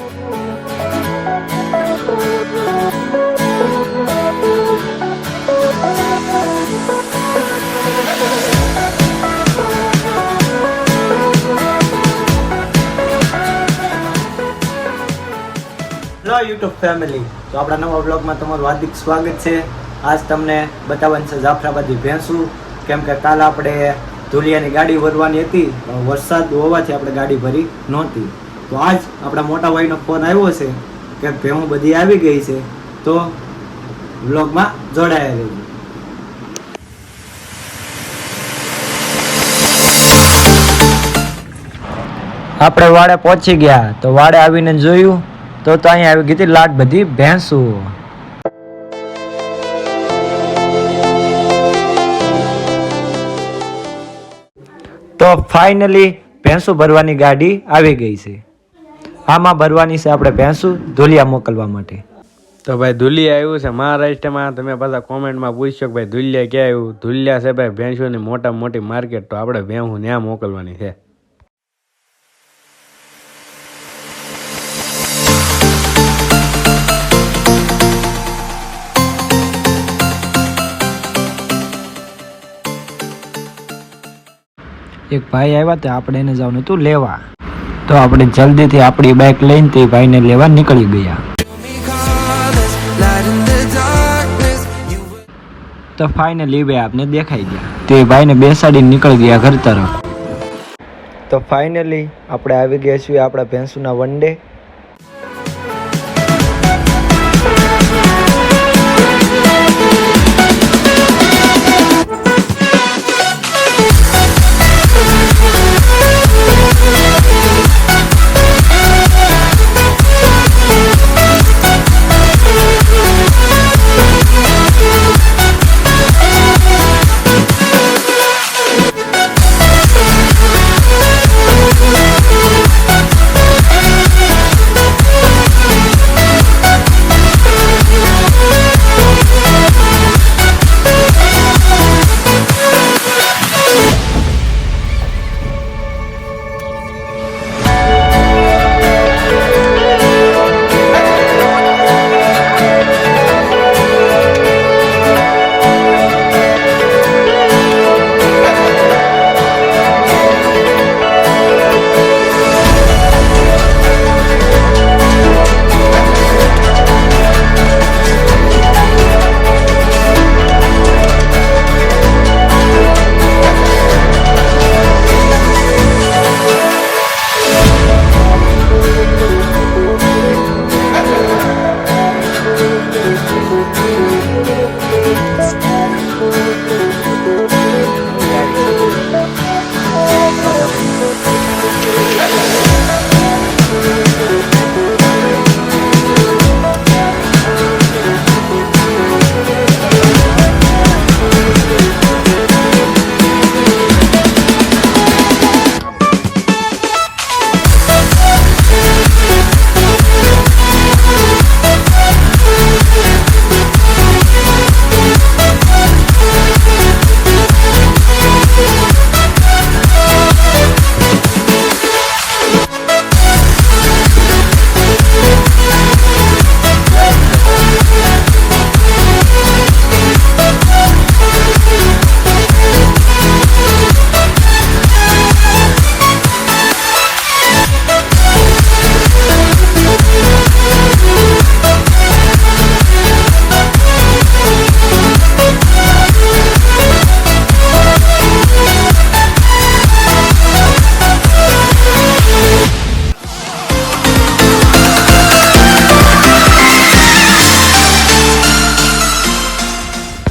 Hello YouTube family, તો આપણા નવા બ્લોગમાં તમારું હાર્દિક સ્વાગત છે. આજ તમને બતાવવાનું છે જાફરાબાદી ભેંસું, કેમ કે કાલ આપણે ધુલિયાની ગાડી ભરવાની હતી, વરસાદ હોવાથી આપણે ગાડી ભરી નહોતી. તો આજ આપણા મોટા ભાઈનો ફોન આવ્યો છે કે ભેહું બધી આવી ગઈ છે, તો બ્લોગમાં જોડાયા રહેજો. આપણે વાડે પહોંચી ગયા, તો વાડે આવીને જોયું તો અહીંયા આવી ગઈ હતી લાટ બધી ભેંસું. તો ફાઇનલી ભેંસું ભરવાની ગાડી આવી ગઈ છે. આમાં ભરવાની છે આપણે ભેંસું ધુલિયા મોકલવા માટે. તો ભાઈ ધુલિયા આવ્યું છે મહારાષ્ટ્રમાં. તમે બધા કોમેન્ટમાં પૂછશો કે ભાઈ ધુલિયા ક્યાં આવ્યું? ધુલિયા છે ભાઈ ભેંસોની મોટામાં મોટી માર્કેટ, તો આપણે ભેંસું ત્યાં મોકલવાની છે. એક ભાઈ આવ્યા તો આપણે એને જવાનું હતું લેવા, તો આપણે જલ્દીથી આપણી બાઇક લઈને તે ભાઈને લેવા નીકળી ગયા. તો ફાઇનલી ભાઈ આપને દેખાઈ ગયા, તે ભાઈને બેસાડીને નીકળી ગયા ઘર તરફ. તો ફાઇનલી આપણે આવી ગયા છીએ આપણા ભેંસુના વંડે.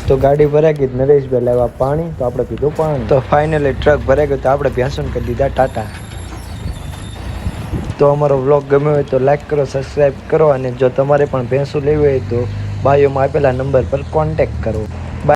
તો ગાડી ભરાઈ ગઈ, નરેશભાઈ લાવ્યા પાણી, તો આપણે પીધું પાણી. તો ફાઇનલી ટ્રક ભરાઈ ગયો, તો આપણે ભેંસુને કરી દીધા ટાટા. તો અમારો વ્લોગ ગમ્યો હોય તો લાઈક કરો, સબસ્ક્રાઈબ કરો, અને જો તમારે પણ ભેંસું લેવી હોય તો બાયોમાં આપેલા નંબર પર કોન્ટેક્ટ કરો.